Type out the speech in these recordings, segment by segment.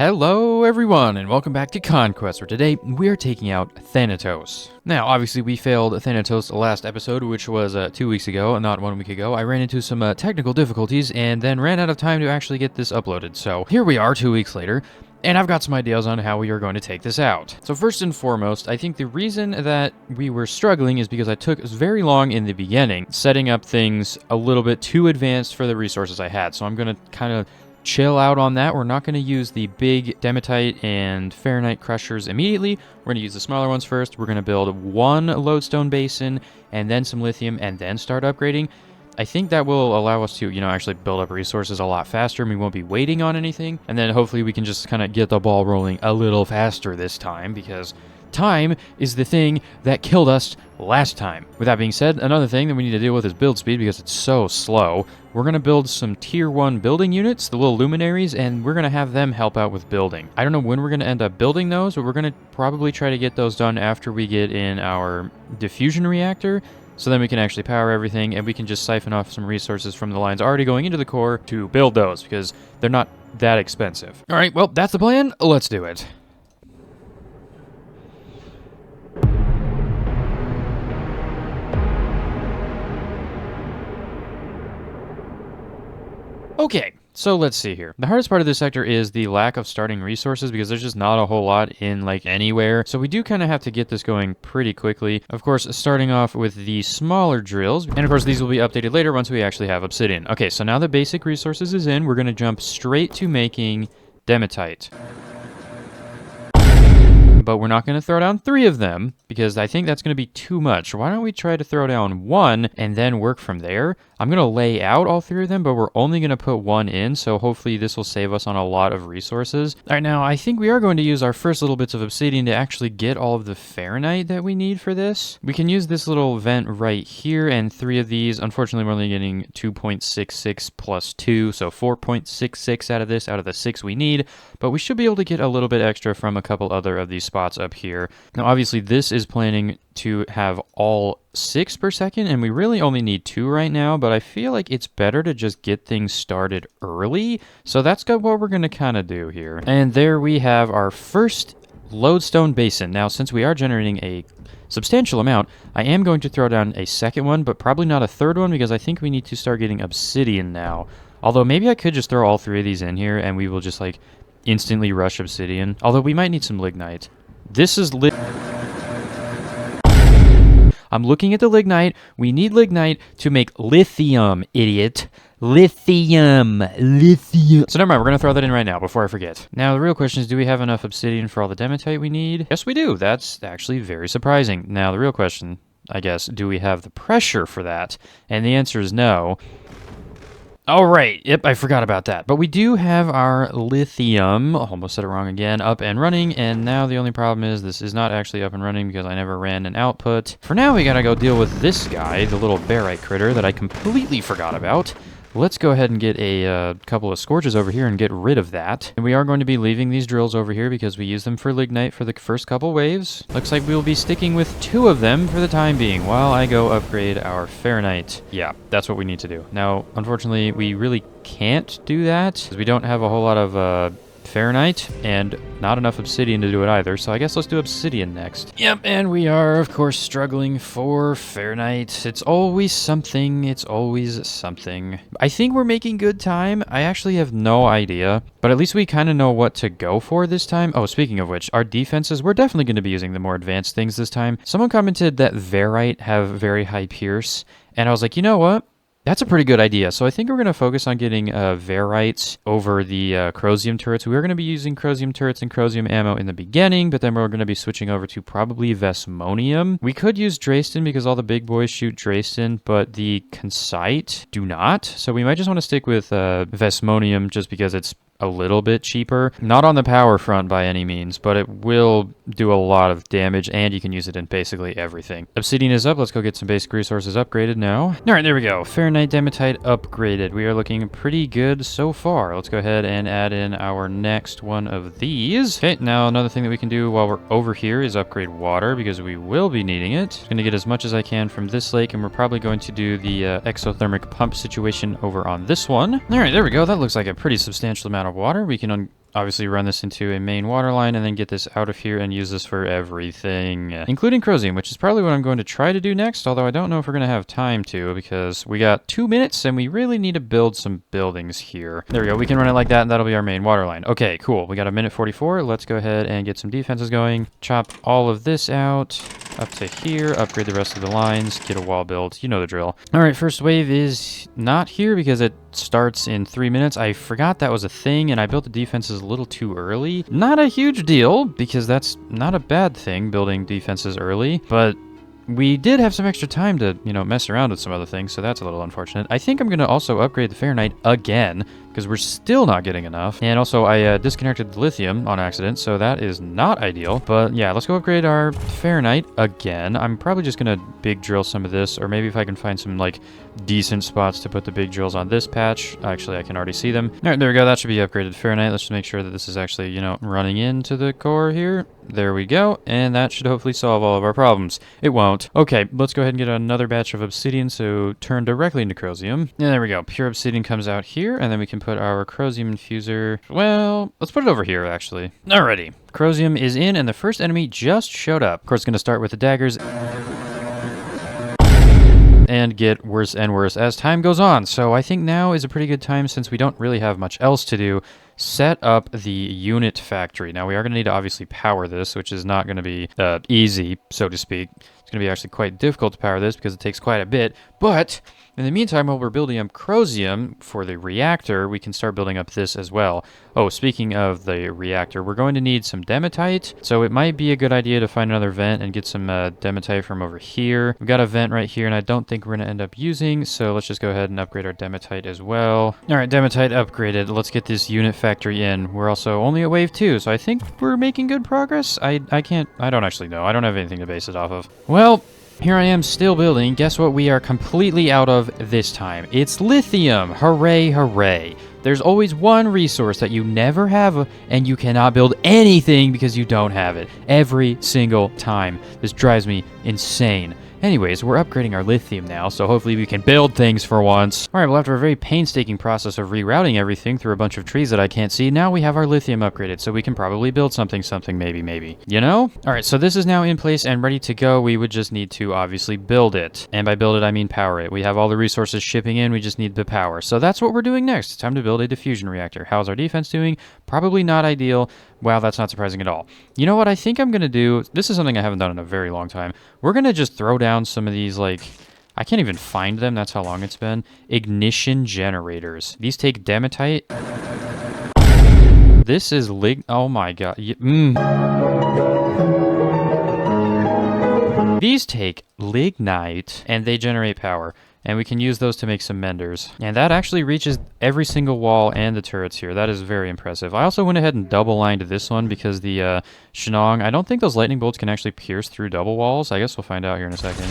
Hello everyone, and welcome back to Conquest, where today we're taking out Thanatos. Now, obviously we failed Thanatos last episode, which was 2 weeks ago, not 1 week ago. I ran into some technical difficulties, and then ran out of time to actually get this uploaded. So, here we are 2 weeks later, and I've got some ideas on how we are going to take this out. So first and foremost, I think the reason that we were struggling is because I took very long in the beginning, setting up things a little bit too advanced for the resources I had. So I'm going to kind of chill out on that. We're not going to use the big Dematite and Fahrenheit crushers immediately. We're going to use the smaller ones first. We're going to build one lodestone basin and then some lithium and then start upgrading. I think that will allow us to, actually build up resources a lot faster, and we won't be waiting on anything. And then hopefully we can just kind of get the ball rolling a little faster this time, because time is the thing that killed us last time. With that being said, another thing that we need to deal with is build speed, because it's so slow. We're going to build some tier 1 building units, the little luminaries, and we're going to have them help out with building. I don't know when we're going to end up building those, but we're going to probably try to get those done after we get in our diffusion reactor, so then we can actually power everything, and we can just siphon off some resources from the lines already going into the core to build those, because they're not that expensive. All right, well, that's the plan. Let's do it. Okay, so let's see here. The hardest part of this sector is the lack of starting resources, because there's just not a whole lot in anywhere. So we do kind of have to get this going pretty quickly. Of course, starting off with the smaller drills. And of course, these will be updated later once we actually have obsidian. Okay, so now the basic resources is in. We're going to jump straight to making Dematite. But we're not going to throw down 3 of them, because I think that's going to be too much. Why don't we try to throw down 1 and then work from there? I'm going to lay out all 3 of them, but we're only going to put 1 in, so hopefully this will save us on a lot of resources. All right, now I think we are going to use our first little bits of obsidian to actually get all of the Fahrenheit that we need for this. We can use this little vent right here, and 3 of these. Unfortunately, we're only getting 2.66 plus 2, so 4.66 out of this, out of the 6 we need, but we should be able to get a little bit extra from a couple other of these spots up here. Now, obviously, this is planning to have all 6 per second, and we really only need 2 right now, but I feel like it's better to just get things started early. So that's what we're going to kind of do here. And there we have our first lodestone basin. Now, since we are generating a substantial amount, I am going to throw down a second one, but probably not a third one, because I think we need to start getting obsidian now. Although maybe I could just throw all 3 of these in here, and we will just instantly rush obsidian. Although we might need some lignite. This is I'm looking at the lignite. We need lignite to make lithium, idiot. Lithium. So never mind, we're going to throw that in right now before I forget. Now, the real question is, do we have enough obsidian for all the Dematite we need? Yes, we do. That's actually very surprising. Now, the real question, I guess, do we have the pressure for that? And the answer is no. All right, yep, I forgot about that. But we do have our lithium, almost said it wrong again, up and running, and now the only problem is this is not actually up and running because I never ran an output. For now, we gotta go deal with this guy, the little barite critter that I completely forgot about. Let's go ahead and get a couple of scorches over here and get rid of that. And we are going to be leaving these drills over here because we use them for lignite for the first couple waves. Looks like we'll be sticking with 2 of them for the time being while I go upgrade our Fahrenheit. Yeah, that's what we need to do. Now, unfortunately, we really can't do that because we don't have a whole lot of Fahrenheit and not enough obsidian to do it either, so I guess let's do obsidian next. Yep, and we are, of course, struggling for Fahrenheit. It's always something. It's always something. I think we're making good time. I actually have no idea, but at least we kind of know what to go for this time. Oh, speaking of which, our defenses, we're definitely going to be using the more advanced things this time. Someone commented that Varite have very high pierce, and I was like, you know what? That's a pretty good idea. So I think we're going to focus on getting Varites over the Crosium turrets. We are going to be using Crosium turrets and Crosium ammo in the beginning, but then we're going to be switching over to probably Vesmonium. We could use Drayston because all the big boys shoot Drayston, but the Concite do not. So we might just want to stick with Vesmonium just because it's a little bit cheaper. Not on the power front by any means, but it will do a lot of damage, and you can use it in basically everything. Obsidian is up. Let's go get some basic resources upgraded now. All right, there we go. Fahrenheit Dematite upgraded. We are looking pretty good so far. Let's go ahead and add in our next one of these. Okay, now another thing that we can do while we're over here is upgrade water, because we will be needing it. I'm going to get as much as I can from this lake, and we're probably going to do the exothermic pump situation over on this one. All right, there we go. That looks like a pretty substantial amount of water. We can obviously run this into a main water line and then get this out of here and use this for everything, including Crosium, which is probably what I'm going to try to do next, although I don't know if we're going to have time to because we got 2 minutes and we really need to build some buildings here. There we go. We can run it like that and that'll be our main water line. Okay, cool. We got a minute 44. Let's go ahead and get some defenses going. Chop all of this out up to here, upgrade the rest of the lines, get a wall built. You know the drill. All right, first wave is not here because it starts in 3 minutes. I forgot that was a thing and I built the defenses a little too early. Not a huge deal because that's not a bad thing, building defenses early, but we did have some extra time to, mess around with some other things, so that's a little unfortunate. I think I'm going to also upgrade the Fahrenheit again, because we're still not getting enough. And also, I disconnected the lithium on accident, so that is not ideal. But yeah, let's go upgrade our Fahrenheit again. I'm probably just going to big drill some of this, or maybe if I can find some, decent spots to put the big drills on this patch. Actually, I can already see them. All right, there we go. That should be upgraded Fahrenheit. Let's just make sure that this is actually, running into the core here. There we go. And that should hopefully solve all of our problems. It won't. Okay, let's go ahead and get another batch of obsidian, so turn directly into Crosium. And there we go. Pure obsidian comes out here, and then we can put our Crosium infuser. Well, let's put it over here, actually. Alrighty. Crosium is in, and the first enemy just showed up. Of course, it's going to start with the daggers and get worse and worse as time goes on. So I think now is a pretty good time, since we don't really have much else to do, set up the unit factory. Now we are going to need to obviously power this, which is not going to be easy, so to speak. It's going to be actually quite difficult to power this because it takes quite a bit, but in the meantime, while we're building up Crosium for the reactor, we can start building up this as well. Oh, speaking of the reactor, we're going to need some dematite, so it might be a good idea to find another vent and get some dematite from over here. We've got a vent right here, and I don't think we're going to end up using, so let's just go ahead and upgrade our dematite as well. All right, dematite upgraded. Let's get this unit factory in. We're also only at wave 2, so I think we're making good progress. I don't actually know. I don't have anything to base it off of. Well, here I am still building. Guess what we are completely out of this time? It's lithium. Hooray, hooray. There's always one resource that you never have, and you cannot build anything because you don't have it. Every single time. This drives me insane. Anyways, we're upgrading our lithium now, so hopefully we can build things for once. Alright, well, after a very painstaking process of rerouting everything through a bunch of trees that I can't see, now we have our lithium upgraded, so we can probably build something, maybe. You know? Alright, so this is now in place and ready to go. We would just need to obviously build it. And by build it, I mean power it. We have all the resources shipping in, we just need the power. So that's what we're doing next. It's time to build a diffusion reactor. How's our defense doing? Probably not ideal. Wow, that's not surprising at all. You know what I think I'm going to do? This is something I haven't done in a very long time. We're going to just throw down some of these, I can't even find them. That's how long it's been. Ignition generators. These take dematite. This is oh my god. These take lignite, and they generate power. And we can use those to make some menders. And that actually reaches every single wall and the turrets here. That is very impressive. I also went ahead and double lined this one because the Shenong, I don't think those lightning bolts can actually pierce through double walls. I guess we'll find out here in a second.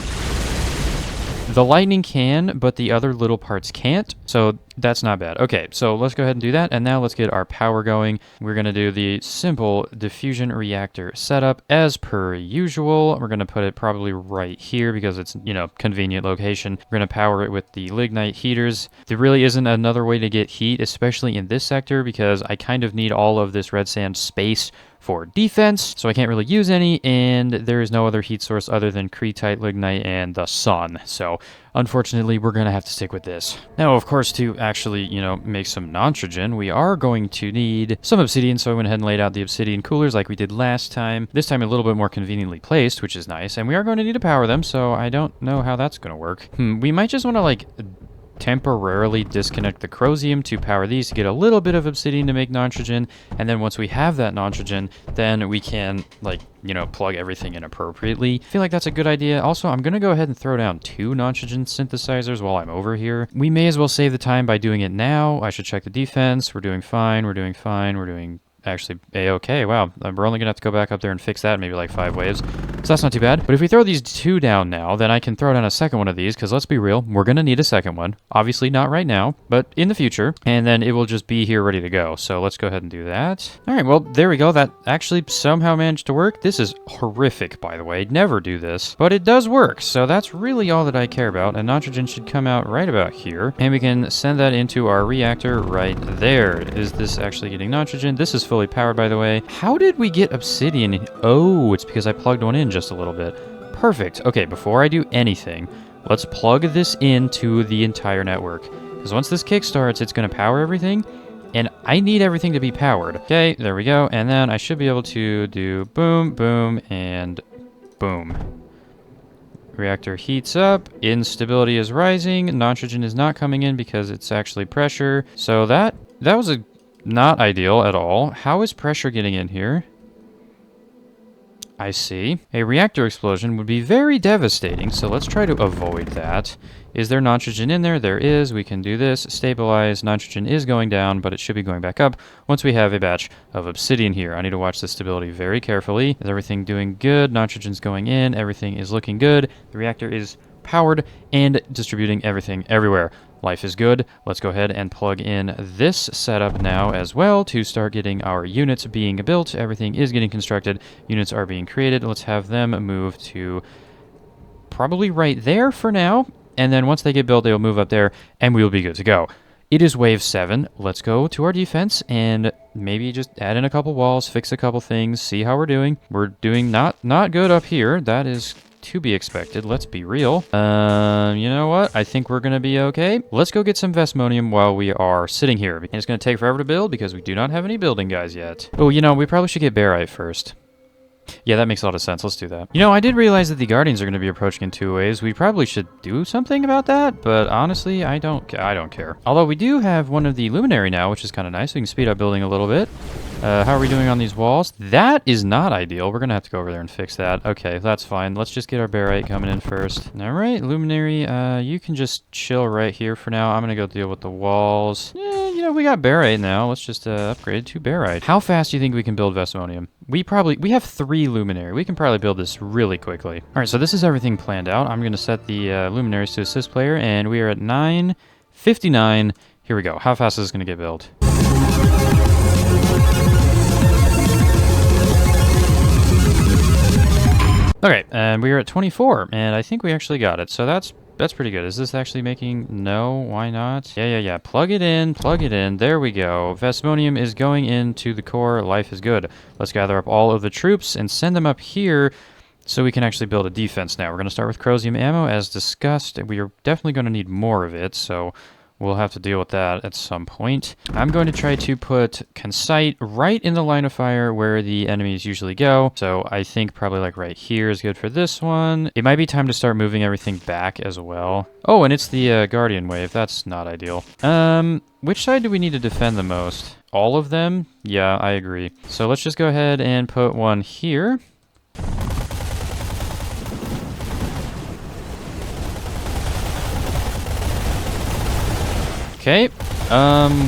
The lightning can, but the other little parts can't, so that's not bad. Okay, so let's go ahead and do that, and now let's get our power going. We're going to do the simple diffusion reactor setup as per usual. We're going to put it probably right here because it's, convenient location. We're going to power it with the lignite heaters. There really isn't another way to get heat, especially in this sector, because I kind of need all of this red sand space for defense, so I can't really use any, and there is no other heat source other than Cretite, lignite, and the sun. So unfortunately, we're going to have to stick with this. Now, of course, to actually, make some nitrogen, we are going to need some obsidian, so I went ahead and laid out the obsidian coolers like we did last time. This time a little bit more conveniently placed, which is nice, and we are going to need to power them, so I don't know how that's going to work. We might just want to, temporarily disconnect the Crosium to power these to get a little bit of obsidian to make nitrogen, and then once we have that nitrogen, then we can plug everything in appropriately. I feel like that's a good idea. Also, I'm gonna go ahead and throw down 2 nitrogen synthesizers while I'm over here. We may as well save the time by doing it now. I should check the defense. We're doing fine. We're doing actually a-okay. Wow, we're only gonna have to go back up there and fix that maybe 5 waves. So that's not too bad. But if we throw these 2 down now, then I can throw down a second one of these, because let's be real, we're going to need a second one. Obviously not right now, but in the future. And then it will just be here ready to go. So let's go ahead and do that. All right, well, there we go. That actually somehow managed to work. This is horrific, by the way. Never do this. But it does work, so that's really all that I care about. And nitrogen should come out right about here. And we can send that into our reactor right there. Is this actually getting nitrogen? This is fully powered, by the way. How did we get obsidian? Oh, it's because I plugged one in just a little bit. Perfect. Okay, before I do anything, let's plug this into the entire network. Because once this kickstarts, it's going to power everything. And I need everything to be powered. Okay, there we go. And then I should be able to do boom, boom, and boom. Reactor heats up. Instability is rising. Nitrogen is not coming in because it's actually pressure. So that was not ideal at all. How is pressure getting in here? I see. A reactor explosion would be very devastating, so let's try to avoid that. Is there nitrogen in there? There is. We can do this. Stabilize. Nitrogen is going down, but it should be going back up once we have a batch of obsidian here. I need to watch the stability very carefully. Is everything doing good? Nitrogen's going in. Everything is looking good. The reactor is powered and distributing everything everywhere. Life is good. Let's go ahead and plug in this setup now as well to start getting our units being built. Everything is getting constructed. Units are being created. Let's have them move to probably right there for now. And then once they get built, they'll move up there and we'll be good to go. It is wave 7. Let's go to our defense and maybe just add in a couple walls, fix a couple things, see how we're doing. We're doing not good up here. That is to be expected. Let's be real. You know what? I think we're going to be okay. Let's go get some Vesmonium while we are sitting here. And it's going to take forever to build because we do not have any building guys yet. Oh, you know, we probably should get barite first. Yeah, that makes a lot of sense. Let's do that. You know, I did realize that the Guardians are going to be approaching in 2 waves. We probably should do something about that, but honestly, I don't care. Although we do have one of the Luminary now, which is kind of nice. We can speed up building a little bit. How are we doing on these walls? That is not ideal. We're going to have to go over there and fix that. Okay, that's fine. Let's just get our barite coming in first. All right, Luminary, you can just chill right here for now. I'm going to go deal with the walls. You know, we got barite now. Let's just upgrade to barite. How fast do you think we can build Vesmonium? We have 3 Luminary. We can probably build this really quickly. All right, so this is everything planned out. I'm going to set the Luminaries to assist player, and we are at 9:59. Here we go. How fast is this going to get built? Okay, and we are at 24, and I think we actually got it. So that's pretty good. Is this actually making... No, why not? Yeah. Plug it in. There we go. Vesmonium is going into the core. Life is good. Let's gather up all of the troops and send them up here so we can actually build a defense now. We're going to start with Crosium ammo, as discussed. We are definitely going to need more of it, so we'll have to deal with that at some point. I'm going to try to put Concite right in the line of fire where the enemies usually go. So I think probably like right here is good for this one. It might be time to start moving everything back as well. Oh, and it's the Guardian wave. That's not ideal. Which side do we need to defend the most? All of them? Yeah, I agree. So let's just go ahead and put one here. Okay,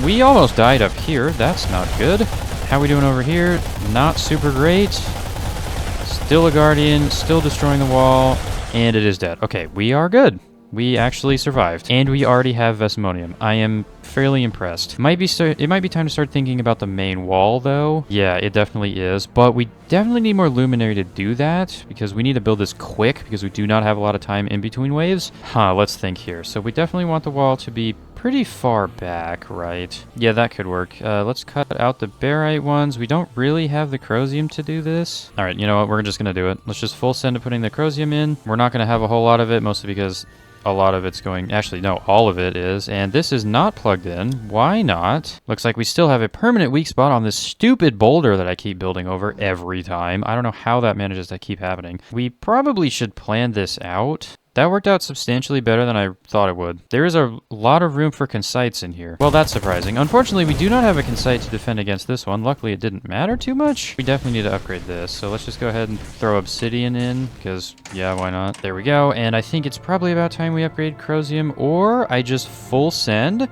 we almost died up here. That's not good. How are we doing over here? Not super great. Still a Guardian, still destroying the wall, and it is dead. Okay, we are good. We actually survived, and we already have Vesmonium. I am fairly impressed. It might be time to start thinking about the main wall, though. Yeah, it definitely is, but we definitely need more Luminary to do that, because we need to build this quick, because we do not have a lot of time in between waves. Let's think here. So we definitely want the wall to be pretty far back, right? Yeah, that could work. Let's cut out the barite ones. We don't really have the Crosium to do this. All right, you know what? We're just going to do it. Let's just full send to putting the Crosium in. We're not going to have a whole lot of it, mostly because a lot of it's going... Actually, no, all of it is. And this is not plugged in. Why not? Looks like we still have a permanent weak spot on this stupid boulder that I keep building over every time. I don't know how that manages to keep happening. We probably should plan this out. That worked out substantially better than I thought it would. There is a lot of room for Concites in here. Well, that's surprising. Unfortunately, we do not have a Concite to defend against this one. Luckily, it didn't matter too much. We definitely need to upgrade this. So let's just go ahead and throw Obsidian in, because, yeah, why not? There we go. And I think it's probably about time we upgrade Crosium, or I just full send,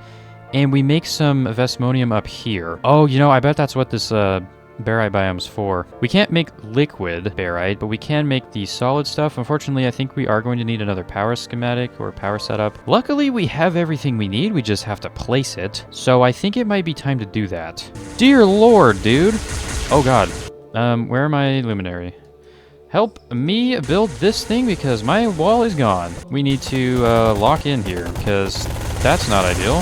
and we make some Vesmonium up here. Oh, you know, I bet that's what this barite biomes for? We can't make liquid barite, but we can make the solid stuff. Unfortunately, I think we are going to need another power schematic or power setup. Luckily, we have everything we need. We just have to place it. So I think it might be time to do that. Dear Lord, dude. Oh, God. Where am I, luminary? Help me build this thing because my wall is gone. We need to lock in here because that's not ideal.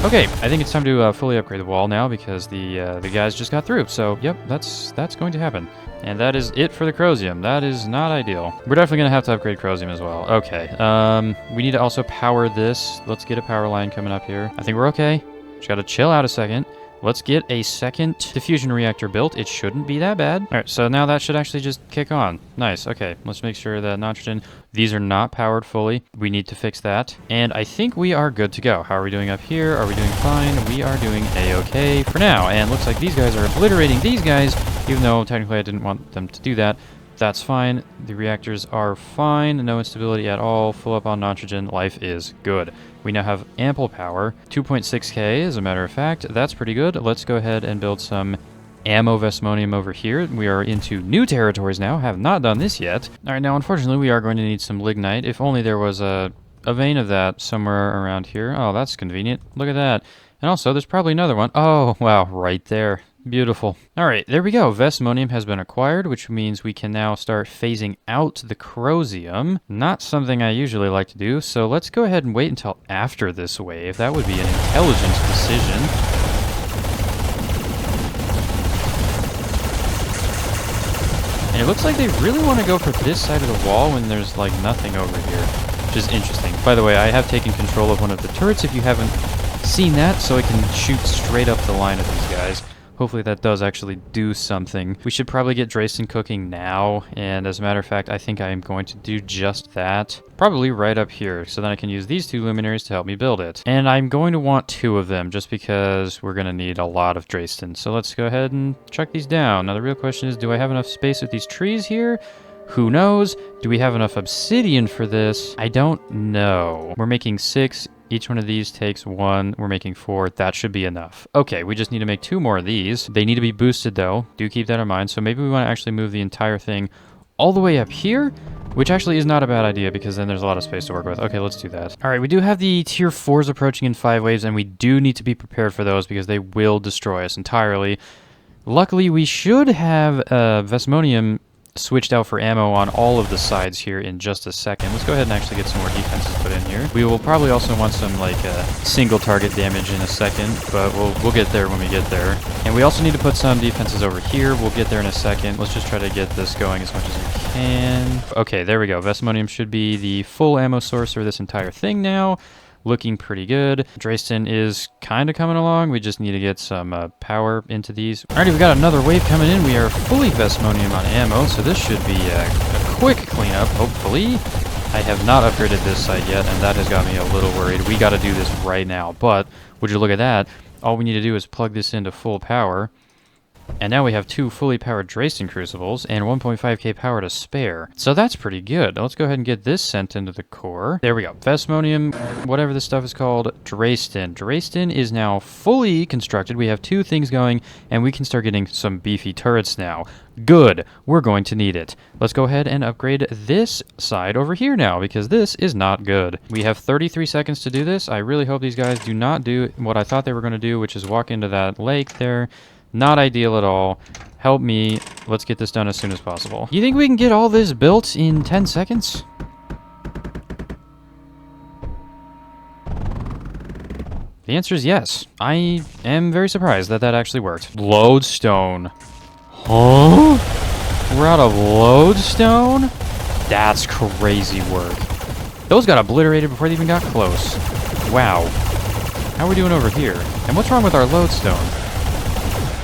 Okay, I think it's time to fully upgrade the wall now because the guys just got through. So, yep, that's going to happen. And that is it for the Chrozium. That is not ideal. We're definitely going to have to upgrade Chrozium as well. Okay, we need to also power this. Let's get a power line coming up here. I think we're okay. Just got to chill out a second. Let's get a second diffusion reactor built. It shouldn't be that bad. All right, so now that should actually just kick on. Nice, okay. Let's make sure that nitrogen, these are not powered fully. We need to fix that. And I think we are good to go. How are we doing up here? Are we doing fine? We are doing a-okay for now. And looks like these guys are obliterating these guys, even though technically I didn't want them to do that. That's fine. The reactors are fine. No instability at all. Full up on nitrogen. Life is good. We now have ample power. 2.6k as a matter of fact. That's pretty good. Let's go ahead and build some ammo Vesmonium over here. We are into new territories now. Have not done this yet. All right, now unfortunately we are going to need some lignite. If only there was a vein of that somewhere around here. Oh, that's convenient. Look at that. And also there's probably another one. Oh, wow, right there. Beautiful. All right, there we go. Vesmonium has been acquired, which means we can now start phasing out the Chrozium. Not something I usually like to do, so let's go ahead and wait until after this wave. That would be an intelligent decision. And it looks like they really want to go for this side of the wall when there's, like, nothing over here, which is interesting. By the way, I have taken control of one of the turrets if you haven't seen that, so I can shoot straight up the line of these guys. Hopefully that does actually do something. We should probably get Dresden cooking now, and as a matter of fact, I think I am going to do just that. Probably right up here, so then I can use these two luminaries to help me build it. And I'm going to want 2 of them, just because we're going to need a lot of Dresden. So let's go ahead and check these down. Now the real question is, do I have enough space with these trees here? Who knows? Do we have enough obsidian for this? I don't know. We're making 6. Each one of these takes 1. We're making 4. That should be enough. Okay, we just need to make 2 more of these. They need to be boosted, though. Do keep that in mind. So maybe we want to actually move the entire thing all the way up here, which actually is not a bad idea because then there's a lot of space to work with. Okay, let's do that. All right, we do have the tier 4s approaching in 5 waves, and we do need to be prepared for those because they will destroy us entirely. Luckily, we should have Vesmonium switched out for ammo on all of the sides here in just a second. Let's go ahead and actually get some more defenses put in here. We will probably also want some like single target damage in a second, but we'll get there when we get there. And we also need to put some defenses over here. We'll get there in a second. Let's just try to get this going as much as we can. Okay, there we go. Vesmonium should be the full ammo source for this entire thing now. Looking pretty good. Dresden is kind of coming along. We just need to get some power into these. Alrighty, we got another wave coming in. We are fully Vesmonium on ammo, so this should be a quick cleanup, hopefully. I have not upgraded this site yet, and that has got me a little worried. We got to do this right now, but would you look at that? All we need to do is plug this into full power. And now we have 2 fully powered Dresden Crucibles and 1.5k power to spare. So that's pretty good. Let's go ahead and get this sent into the core. There we go. Vesmonium, whatever this stuff is called, Dresden. Dresden is now fully constructed. We have 2 things going, and we can start getting some beefy turrets now. Good. We're going to need it. Let's go ahead and upgrade this side over here now, because this is not good. We have 33 seconds to do this. I really hope these guys do not do what I thought they were going to do, which is walk into that lake there. Not ideal at all. Help me. Let's get this done as soon as possible. You think we can get all this built in 10 seconds? The answer is yes. I am very surprised that that actually worked. Lodestone. Huh? We're out of lodestone? That's crazy work. Those got obliterated before they even got close. Wow. How are we doing over here? And what's wrong with our lodestone?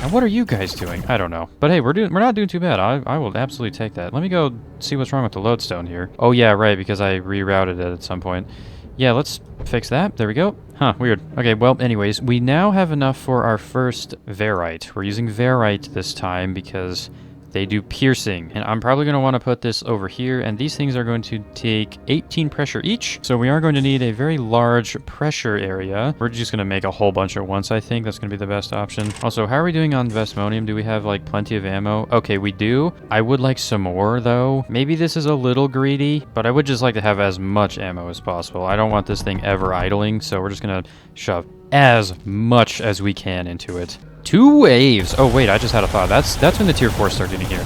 And what are you guys doing? I don't know. But hey, we're not doing too bad. I will absolutely take that. Let me go see what's wrong with the lodestone here. Oh yeah, right, because I rerouted it at some point. Yeah, let's fix that. There we go. Huh, weird. Okay, well, anyways, we now have enough for our first Varite. We're using Varite this time because They do piercing, and I'm probably going to want to put this over here, and these things are going to take 18 pressure each, so we are going to need a very large pressure area. We're just going to make a whole bunch at once, I think. That's going to be the best option. Also, how are we doing on Vesmonium? Do we have, like, plenty of ammo? Okay, we do. I would like some more, though. Maybe this is a little greedy, but I would just like to have as much ammo as possible. I don't want this thing ever idling, so we're just going to shove as much as we can into it. 2 waves. Oh, wait, I just had a thought. That's when the tier 4 start getting here.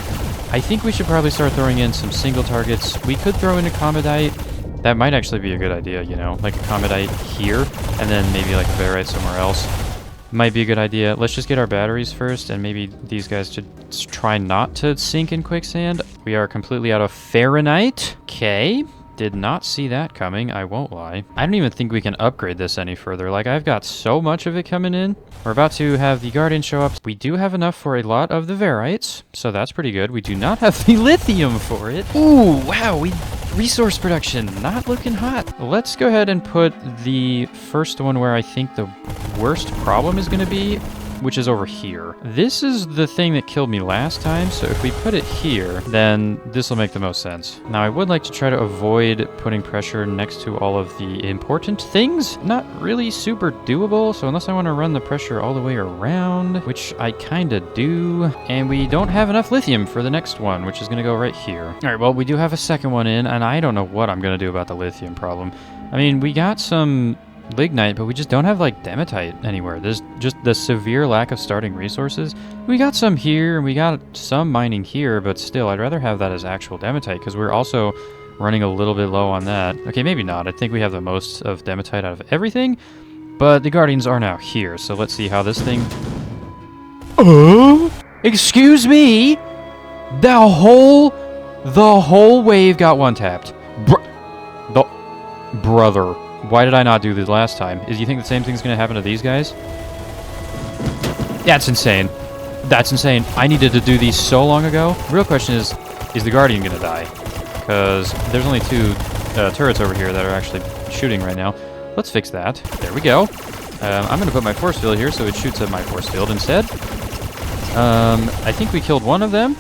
I think we should probably start throwing in some single targets. We could throw in a Commodite. That might actually be a good idea, you know? Like a Commodite here, and then maybe like a Barite somewhere else. Might be a good idea. Let's just get our batteries first, and maybe these guys should try not to sink in quicksand. We are completely out of Fahrenheit. Okay. Did not see that coming, I won't lie. I don't even think we can upgrade this any further. Like, I've got so much of it coming in. We're about to have the Guardian show up. We do have enough for a lot of the Varites, so that's pretty good. We do not have the lithium for it. Ooh, wow, resource production, not looking hot. Let's go ahead and put the first one where I think the worst problem is going to be, which is over here. This is the thing that killed me last time, so if we put it here, then this will make the most sense. Now, I would like to try to avoid putting pressure next to all of the important things. Not really super doable, so unless I want to run the pressure all the way around, which I kind of do, and we don't have enough lithium for the next one, which is going to go right here. All right, well, we do have a second one in, and I don't know what I'm going to do about the lithium problem. I mean, we got some lignite, but we just don't have like dematite anywhere. There's just the severe lack of starting resources. We got some here and we got some mining here, but still I'd rather have that as actual dematite because we're also running a little bit low on that. Okay, maybe not. I think we have the most of dematite out of everything, but the Guardians are now here, so let's see how this thing... Oh, excuse me, the whole wave got one tapped. Brother, why did I not do this last time? Do you think the same thing's going to happen to these guys? That's insane. That's insane. I needed to do these so long ago. The real question is the Guardian going to die? Because there's only 2 turrets over here that are actually shooting right now. Let's fix that. There we go. I'm going to put my force field here so it shoots at my force field instead. I think we killed one of them.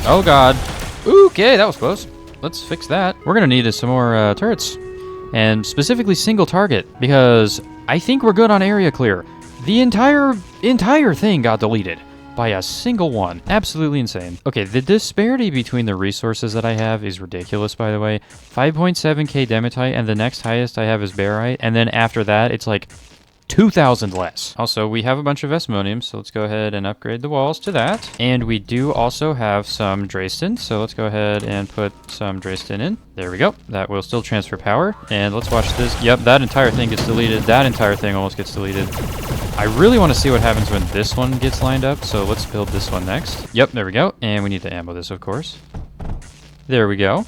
Oh, God. Okay, that was close. Let's fix that. We're going to need some more turrets, and specifically single target, because I think we're good on area clear. The entire thing got deleted by a single one. Absolutely insane. Okay, the disparity between the resources that I have is ridiculous, by the way. 5.7k dematite, and the next highest I have is barite, and then after that, it's like 2,000 less. Also, we have a bunch of Vesmonium, so let's go ahead and upgrade the walls to that. And we do also have some Dresden, so let's go ahead and put some Dresden in. There we go. That will still transfer power. And let's watch this. Yep, that entire thing gets deleted. That entire thing almost gets deleted. I really want to see what happens when this one gets lined up, so let's build this one next. Yep, there we go. And we need to ammo this, of course. There we go.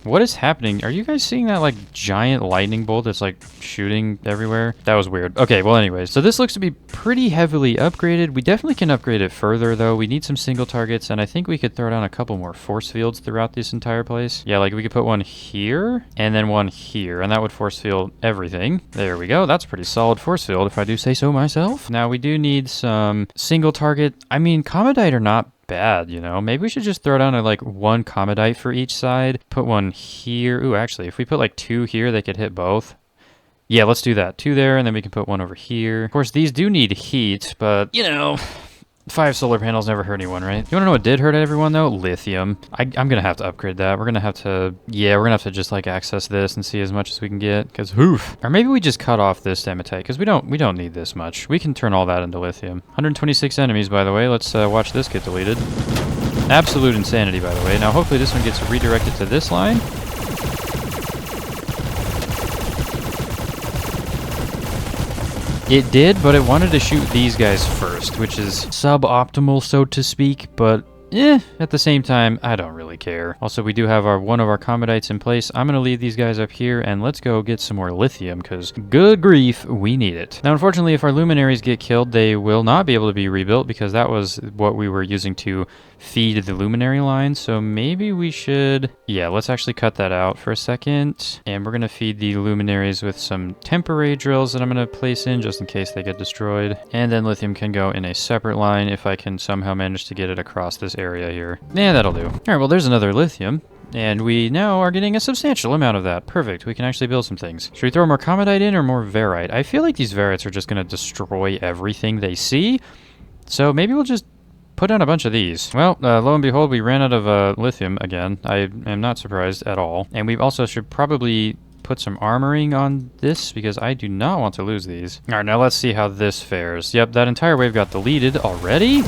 What is happening? Are you guys seeing that, like, giant lightning bolt that's, like, shooting everywhere? That was weird. Okay, well, anyways. So this looks to be pretty heavily upgraded. We definitely can upgrade it further, though. We need some single targets, and I think we could throw down a couple more force fields throughout this entire place. Yeah, like, we could put one here, and then one here, and that would force field everything. There we go. That's a pretty solid force field, if I do say so myself. Now, we do need some single target. I mean, Commodite or not, bad, you know. Maybe we should just throw down like 1 Commodite for each side. Put one here. Ooh, actually, if we put like 2 here, they could hit both. Yeah, let's do that. 2 there, and then we can put 1 over here. Of course, these do need heat, but, you know, 5 solar panels never hurt anyone, right? You want to know what did hurt everyone, though? Lithium. I'm going to have to upgrade that. We're going to have to, yeah, we're going to have to just, like, access this and see as much as we can get, because, oof. Or maybe we just cut off this dematite, because we don't need this much. We can turn all that into lithium. 126 enemies, by the way. Let's watch this get deleted. Absolute insanity, by the way. Now, hopefully this one gets redirected to this line. It did, but it wanted to shoot these guys first, which is suboptimal, so to speak, but at the same time, I don't really care. Also, we do have one of our Commodites in place. I'm going to leave these guys up here, and let's go get some more lithium, because good grief, we need it. Now, unfortunately, if our luminaries get killed, they will not be able to be rebuilt, because that was what we were using to feed the luminary line, so maybe we should... Yeah, let's actually cut that out for a second. And we're going to feed the luminaries with some temporary drills that I'm going to place in just in case they get destroyed. And then lithium can go in a separate line if I can somehow manage to get it across this area here. Yeah, that'll do. All right, well, there's another lithium. And we now are getting a substantial amount of that. Perfect. We can actually build some things. Should we throw more comedite in or more varite? I feel like these varites are just going to destroy everything they see. So maybe we'll just put down a bunch of these. Well, lo and behold, we ran out of lithium again. I am not surprised at all. And we also should probably put some armoring on this because I do not want to lose these. All right, now let's see how this fares. Yep, that entire wave got deleted already.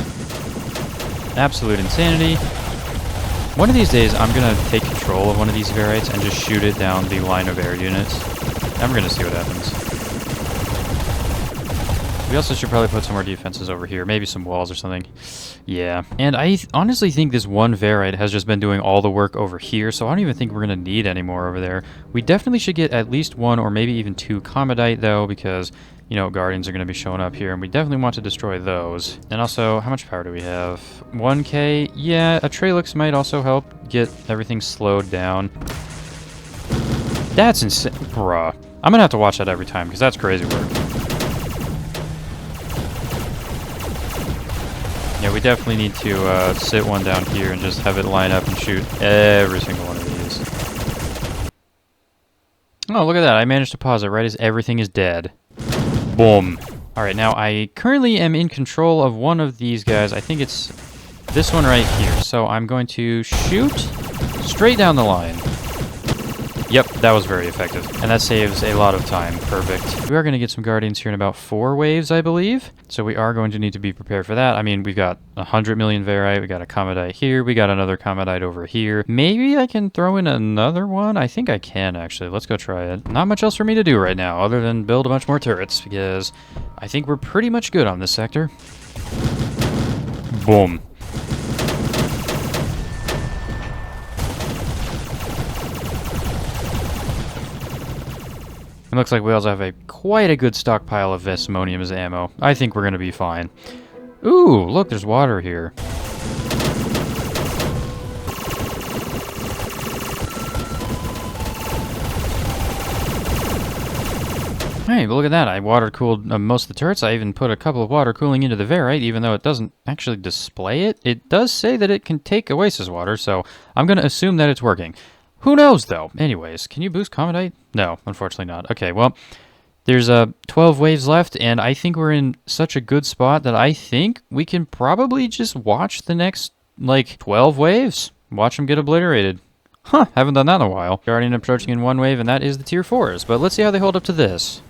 Absolute insanity. One of these days, I'm going to take control of one of these varites and just shoot it down the line of air units. And we're going to see what happens. We also should probably put some more defenses over here. Maybe some walls or something. Yeah. And I honestly think this one varite has just been doing all the work over here, so I don't even think we're going to need any more over there. We definitely should get at least one or maybe even two comedite, though, because... You know, guardians are going to be showing up here, and we definitely want to destroy those. And also, how much power do we have? 1k? Yeah, a Tralix might also help get everything slowed down. That's insane. Bruh. I'm going to have to watch that every time, because that's crazy work. Yeah, we definitely need to sit one down here and just have it line up and shoot every single one of these. Oh, look at that. I managed to pause it right as everything is dead. Boom. Alright, now I currently am in control of one of these guys. I think it's this one right here. So I'm going to shoot straight down the line. Yep, that was very effective. And that saves a lot of time. Perfect. We are going to get some guardians here in about 4 waves, I believe. So we are going to need to be prepared for that. I mean, we've got 100 million varite. We got a comedite here. We got another comedite over here. Maybe I can throw in another one? I think I can, actually. Let's go try it. Not much else for me to do right now other than build a bunch more turrets because I think we're pretty much good on this sector. Boom. It looks like we also have quite a good stockpile of Vesmonium as ammo. I think we're going to be fine. Ooh, look, there's water here. Hey, but look at that. I water-cooled most of the turrets. I even put a couple of water cooling into the varite, even though it doesn't actually display it. It does say that it can take Oasis water, so I'm going to assume that it's working. Who knows, though? Anyways, can you boost comedite? No, unfortunately not. Okay, well, there's 12 waves left, and I think we're in such a good spot that I think we can probably just watch the next, 12 waves. Watch them get obliterated. Huh, haven't done that in a while. Guardian approaching in 1 wave, and that is the tier 4s. But let's see how they hold up to this.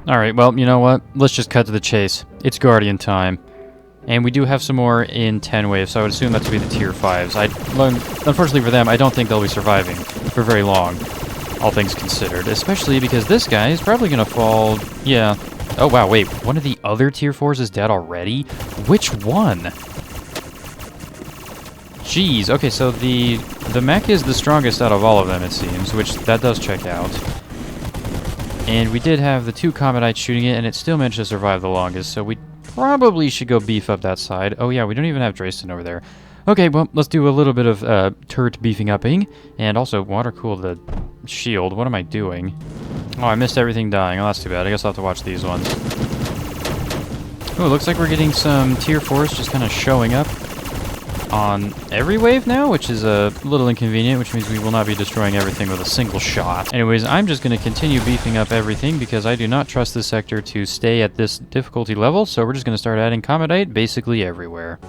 Alright, well, you know what? Let's just cut to the chase. It's Guardian time. And we do have some more in 10 waves, so I would assume that to be the tier 5s. Unfortunately for them, I don't think they'll be surviving for very long, all things considered. Especially because this guy is probably going to fall... Yeah. Oh, wow, wait. One of the other tier 4s is dead already? Which one? Jeez. Okay, so the mech is the strongest out of all of them, it seems, which that does check out. And we did have the 2 comedites shooting it, and it still managed to survive the longest, so we probably should go beef up that side. Oh yeah, we don't even have Drayston over there. Okay, well, let's do a little bit of turret beefing upping, and also water cool the shield. What am I doing? Oh, I missed everything dying. Oh, that's too bad. I guess I'll have to watch these ones. Oh, it looks like we're getting some tier 4s just kind of showing up on every wave now, which is a little inconvenient, which means we will not be destroying everything with a single shot. Anyways, I'm just going to continue beefing up everything because I do not trust this sector to stay at this difficulty level, so we're just going to start adding comedite basically everywhere.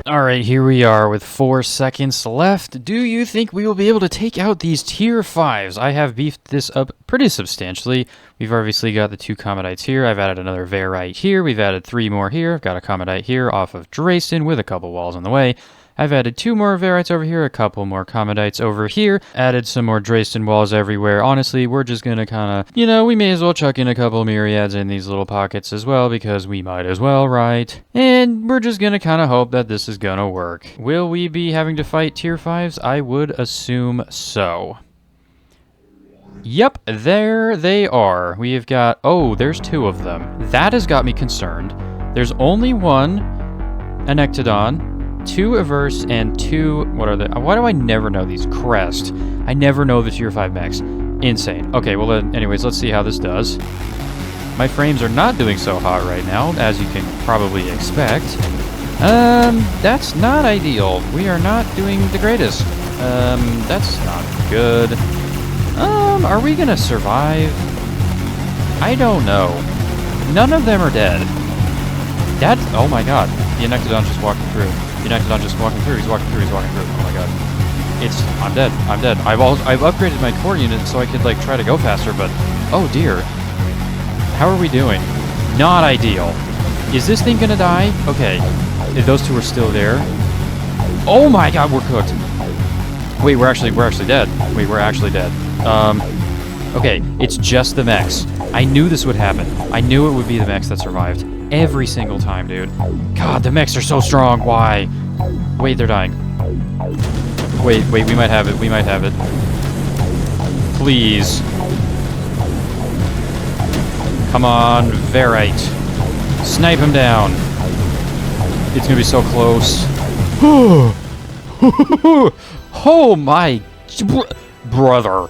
Alright, here we are with 4 seconds left. Do you think we will be able to take out these tier 5s? I have beefed this up pretty substantially. We've obviously got the 2 Comedites here. I've added another Varite here. We've added 3 more here. I've got a Comedite here off of Drayston with a couple walls on the way. I've added 2 more Varites over here, a couple more Comedites over here, added some more Drayston walls everywhere. Honestly, we're just gonna kinda, we may as well chuck in a couple Myriads in these little pockets as well, because we might as well, right? And we're just gonna kinda hope that this is gonna work. Will we be having to fight tier 5s? I would assume so. Yep, there they are. We have got, oh, there's 2 of them. That has got me concerned. There's only one Anectodon, 2 Averse, and 2, what are they? Why do I never know these? Crest. I never know the tier 5 mechs. Insane. Okay, well then, anyways, let's see how this does. My frames are not doing so hot right now, as you can probably expect. That's not ideal. We are not doing the greatest. That's not good. Are we gonna survive? I don't know. None of them are dead. That's, oh my god. The Anectodon's just walking through. The Anectodon's just walking through. He's walking through. He's walking through. Oh my god. I'm dead. I'm dead. I've upgraded my core unit so I could, like, try to go faster, but, oh dear. How are we doing? Not ideal. Is this thing gonna die? Okay. If those 2 are still there. Oh my god, we're cooked. Wait, we're actually dead. Wait, we're actually dead. Okay, it's just the mechs. I knew this would happen. I knew it would be the mechs that survived. Every single time, dude. God, the mechs are so strong. Why? Wait, they're dying. Wait, we might have it. We might have it. Please. Come on, Varite. Snipe him down. It's gonna be so close. Oh my... Brother.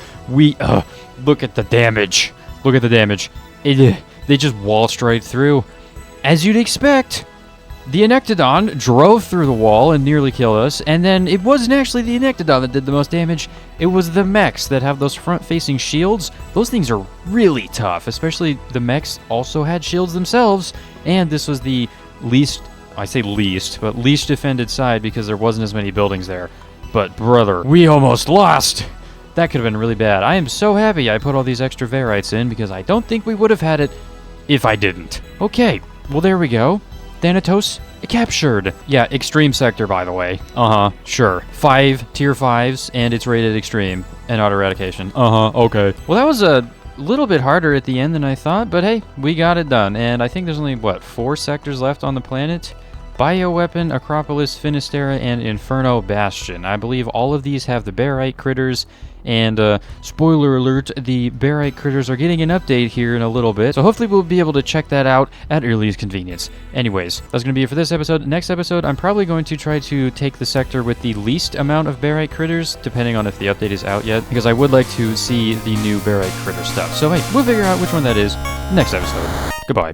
Look at the damage. Look at the damage. They just waltzed right through. As you'd expect, the Anectodon drove through the wall and nearly killed us, and then it wasn't actually the Anectodon that did the most damage, it was the mechs that have those front-facing shields. Those things are really tough, especially the mechs also had shields themselves, and this was the least, I say least, but least defended side because there wasn't as many buildings there. But brother, we almost lost! That could have been really bad. I am so happy I put all these extra Varites in because I don't think we would have had it if I didn't. Okay, well there we go. Thanatos captured. Yeah, extreme sector, by the way. Sure. 5 tier 5s, and it's rated extreme and auto eradication. Okay. Well, that was a little bit harder at the end than I thought, but hey, we got it done. And I think there's only, what, 4 sectors left on the planet? Bioweapon, Acropolis, Finisterra, and Inferno Bastion. I believe all of these have the Barite critters, and spoiler alert, the Barite critters are getting an update here in a little bit, so hopefully we'll be able to check that out at earliest convenience. Anyways, that's going to be it for this episode. Next episode, I'm probably going to try to take the sector with the least amount of Barite critters, depending on if the update is out yet, because I would like to see the new Barite critter stuff. So hey, we'll figure out which one that is next episode. Goodbye.